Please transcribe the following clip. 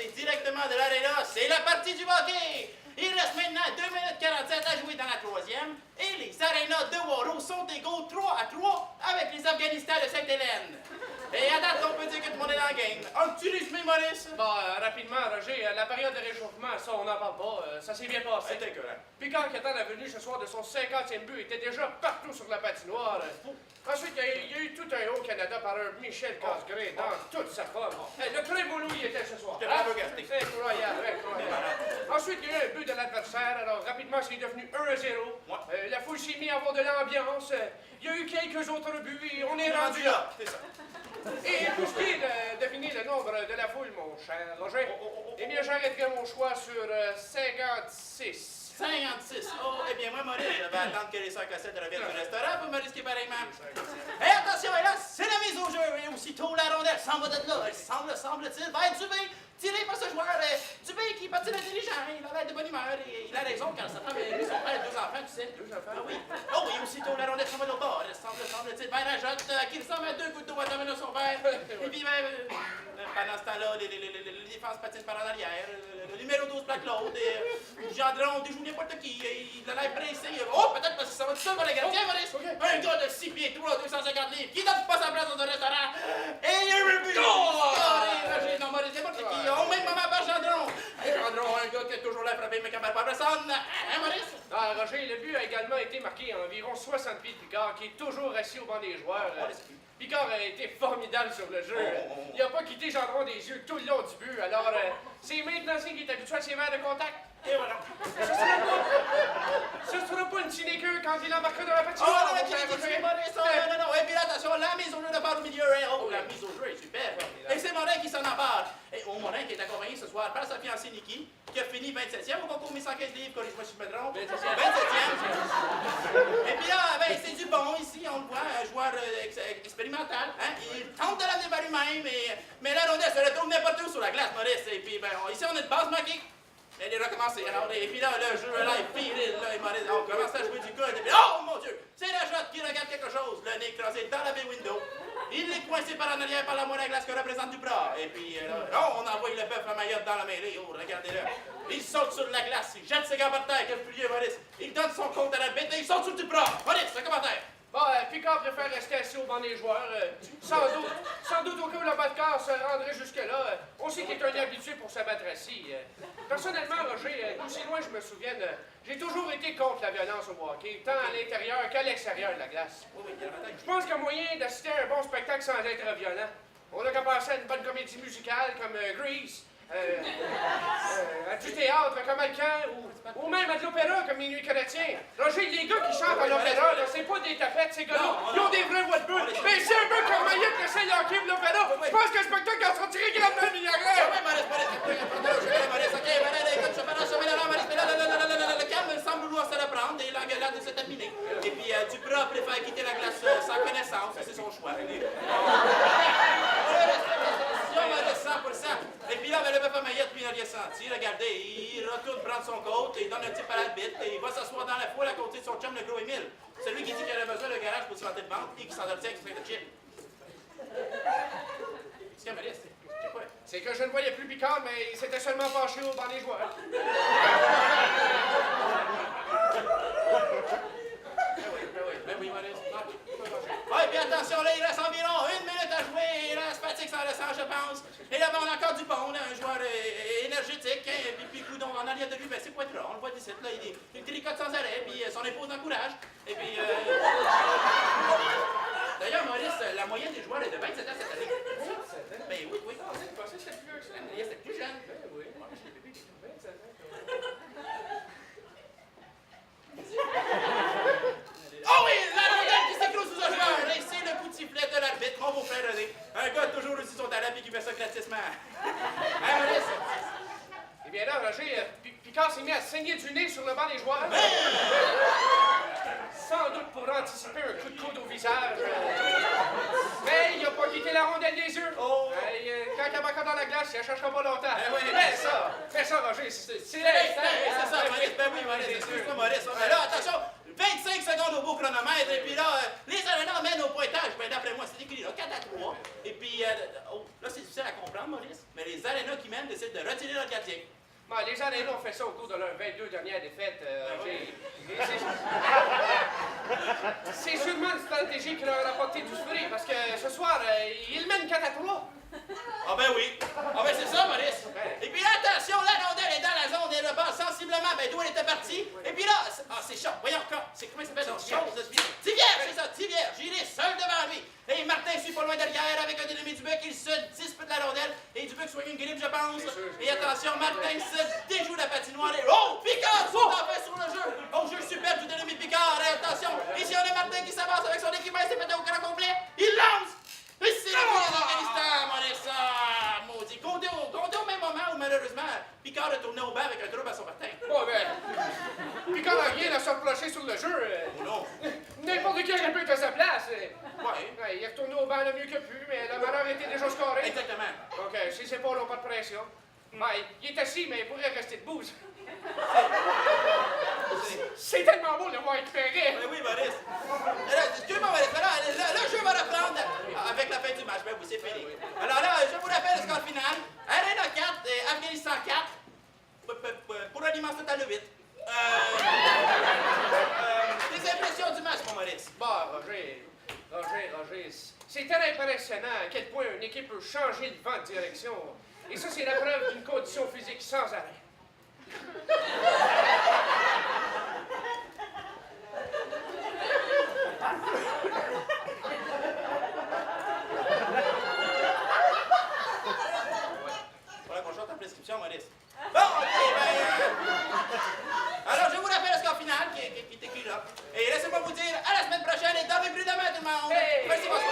c'est directement de l'aréna. C'est la partie du hockey. Il reste maintenant 2 minutes 47 à jouer dans la troisième. Et les arénas de Waro sont égaux 3-3 avec les Afghanistan de Sainte-Hélène. Et à date, on peut dire que tout le monde est dans le game. As-tu résumé, Maurice? Bon, rapidement, Roger, la période de réchauffement, ça, on n'en parle pas. Ça s'est bien passé. C'était correct. Picard, qui attend la venue ce soir de son 50e but, était déjà partout sur la patinoire. Ensuite, il y a eu tout un Haut-Canada par un Michel Casgrain dans toute sa forme. Le trémolo y était ce soir. C'est incroyable, incroyable. Ensuite, il y a eu un but de l'adversaire. Alors, rapidement, c'est devenu 1-0. La foule s'est mise à avoir de l'ambiance. Il y a eu quelques autres buts et on est rendu là. C'est ça. Et pour ce qui est de deviner le nombre de la foule, mon cher Roger, eh bien, j'arrêterai mon choix sur 56. 56. Oh, eh bien, moi, Maurice, je vais attendre que les 5 à 7 reviennent du restaurant pour me risquer pareillement. Et attention, et là, c'est la mise au jeu. Et aussitôt, la rondelle s'en va de là. Elle semble-t-il, va être Dubé, tiré par ce joueur. Dubé qui est intelligent, il a l'air de bonne humeur. Et il a raison quand sa femme et lui son père, 2 enfants, tu sais. 2 enfants? Ah oui. Oh, et aussitôt, la rondelle s'en va de l'autre bord. Elle semble-t-il, vers la jotte, qui ressemble à 2 gouttes d'eau à la main de son père. Et puis, pendant ce temps-là, les défenses patinent par en arrière. Le numéro 12 plaque l'autre. Et Gendron déjoue n'importe qui. Il a l'air pressé. Oh, peut-être parce que ça va tout seul dans le gardien, Maurice. Un gars de 6 pieds 3, 250 livres, qui donne pas sa place dans un restaurant. Et il y a un but. Roger, non, Maurice, n'importe qui. Au même moment par Gendron. Gendron, un gars qui est toujours là frappé, mais qui n'a pas personne. Hein, Maurice? Ah, Roger, le but a également été marqué à environ 60 pieds de Picard, qui est toujours assis au banc des joueurs. Picard a été formidable sur le jeu. Il n'a pas quitté Gendron des yeux tout le long du but. Alors, c'est maintenant qui est habitué à ses mains de contact. Et voilà. Ce sera pas une cinéqueux quand il embarquera dans la Oh, patinoire. non, non. Et puis là, attention, la mise au jeu de part au milieu. Oh, la mise au jeu est super. Et c'est Morin qui s'en empare. Et Morin qui est accompagné ce soir par sa fiancée Nikki, qui a fini 27e au concours 1115 livres, corrige-moi si je me trompe. 27e. Et puis là, ben, c'est du bon ici, on le voit, un joueur expérimental. Hein? Il tente de l'amener par lui-même, mais la rondelle se retrouve n'importe où sur la glace, Maurice. Et puis, ben, ici, on est de base marquée. Elle est recommencée. Alors, et puis là, le jeu là est viril, là, et Maurice, on commence à jouer du code. Et puis, oh mon Dieu, c'est la jotte qui regarde quelque chose, le nez croisé dans la baie window. Il est coincé par en arrière par la moelle à glace que représente Duprat. Et puis, là, on envoie le bœuf à Mayotte dans la mêlée. Oh, regardez-le. Il saute sur la glace, il jette ses gants par terre, quel plus vieux, Maurice. Il donne son compte à la bête et il saute sur Duprat. Maurice, un commentaire. Bon, Picard préfère rester assis au banc des joueurs. Sans doute au cas où le bas de corps se rendrait jusque-là. On sait qu'il est un habitué pour s'abattre assis. Personnellement, Roger, d'aussi loin je me souvienne, j'ai toujours été contre la violence au hockey, tant à l'intérieur qu'à l'extérieur de la glace. Je pense qu'il y a moyen d'assister à un bon spectacle sans être violent. On n'a qu'à passer à une bonne comédie musicale comme Grease, à du théâtre comme Alcan, ou même à de l'opéra comme Minuit chrétien. Roger, les gars qui chantent à l'opéra, c'est pas des tapettes, ces gars-là. Ils ont des vraies voix de bœuf. Mais c'est un peu comme Mayotte qui essaie d'hockey pour l'opéra. Je pense que le spectacle en sera tiré grandement millionnaire. Oui, Maurice, ok, écoute, je balance là, Maurice, mais là, le calme semble vouloir se reprendre et l'engueulade s'est terminée. Et puis, Duprat préfère quitter la glace sans connaissance, c'est son choix. Maurice, 100%. Et puis là, le bœuf à Mayotte, puis il n'a rien senti. Regardez, il retourne prendre son côte, il donne un petit par l'arbitre et il va s'asseoir dans la foule à côté de son chum, le gros Émile. Celui qui dit qu'il a besoin d'un garage pour se vanter de vente et qui s'en obtient avec son de chip. C'est Maurice, c'est quoi? C'est que je ne voyais plus Picard, mais il s'était seulement penché au banc des joueurs. Ben oui, Maurice. Ah, et puis attention, là, il reste environ 1 minute à jouer. Là, c'est fatigue sans le sang, je pense. Et là, ben, on a encore du bon, là, un joueur énergétique. Hein, puis Coudon, en arrière de lui, ben, c'est Poitras. On le voit d'ici, là, il tricote sans arrêt, puis son épouse encourage. Et puis, d'ailleurs, Maurice, la moyenne des joueurs est de 27 ans cette année. 27 ans? Ben oui, oui. Je pensais que c'était plus vieux que ça. C'était plus jeune. Ben oui. Moi, je l'ai bébé qui a 27 ans. Oh oui, la rondelle qui s'écroule sous un joueur. Et c'est le coup de sifflet de l'arbitre, mon beau-frère René. Un gars toujours aussi son talent et qui fait ça gratuitement. Hein, Maurice? Eh bien là, Roger, Picard s'est mis à saigner du nez sur le banc des joueurs. Sans doute pour anticiper un coup de coude au visage. Mais il n'a pas quitté la rondelle des yeux. Oh. Quand il embarquera dans la glace, il ne cherchera pas longtemps. oui. Fais ça, Roger, c'est C'est ça, Maurice. Ben oui, Maurice, excuse-moi, Maurice. Mais là, attention, 25 secondes au beau chronomètre. Et puis là, les arénas mènent au pointage. Ben, d'après moi, c'est écrit là, 4-3. Et puis, oh, là, c'est difficile à comprendre, Maurice, mais les arénas qui mènent décident de retirer leur gardien. Bon, les arénas ont fait ça au cours de leurs 22 dernières défaites. C'est sûrement une stratégie qui leur a apporté du fruit, parce que ce soir, ils mènent 4-3. Ah ben oui. Ah ben c'est ça, Maurice. Et puis là, attention, la rondelle est dans la zone et le bas sensiblement d'où elle était partie. Et puis là, c'est chaud. Voyons encore. C'est comment ça s'appelle? Tivière, c'est ça, Tivière. J'y est seul devant lui. Et Martin suit pas loin derrière avec un ennemi du bec. Il se dispute la rondelle. Et du bec soit une grippe, je pense. Et attention, Martin se déjoue la patinoire. Et oh, Picard saute enfin sur le jeu. Oh, jeu super du ennemi Picard. Et attention, ici on a Martin qui s'avance avec son équipement. Il s'est pété au grand complet. Il lance. Et c'est l'Afghanistan, Maurice. Ah, maudit. Comptez au même moment où, malheureusement, Picard a tourné au banc avec un trouble à son patin. Bon, ben, Picard n'a rien à se reprocher sur le jeu. Oh non. N'importe qui aurait pu être à sa place. Ouais. Il est retourné au banc le mieux que pu, mais le malheur était déjà scoré. Exactement. Donc, ses épaules n'ont pas de pression. Ouais, il est assis, mais il pourrait rester debout. C'est tellement beau de le voir récupérer. Oui, Maurice. Excuse-moi, Maurice, mais là, le jeu va reprendre avec la fin du match. Ben oui, c'est fini. Alors là, je vous rappelle le score final. Arena 4 et Afghanistan 4. Pour un immense total de 8. Des impressions du match, mon Maurice. Bon, Roger, c'est très impressionnant à quel point une équipe peut changer de vent de direction. Et ça, c'est la preuve d'une condition physique sans arrêt. Voilà qu'on chante ta prescription, Maurice. Bon, ok, alors, je vous rappelle le score final qui est écrit là. Et laissez-moi vous dire à la semaine prochaine et dormez prudemment, tout le monde. Hey! Merci, bonsoir.